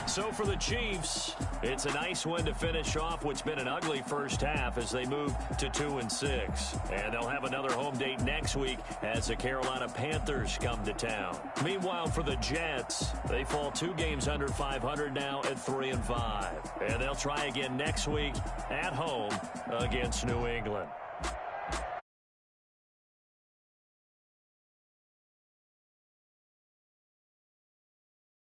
So for the Chiefs, it's a nice win to finish off what's been an ugly first half as they move to 2-6. And they'll have another home date next week as the Carolina Panthers come to town. Meanwhile, for the Jets, they fall 2 games under 500 now at 3-5. And they'll try again next week at home against New England.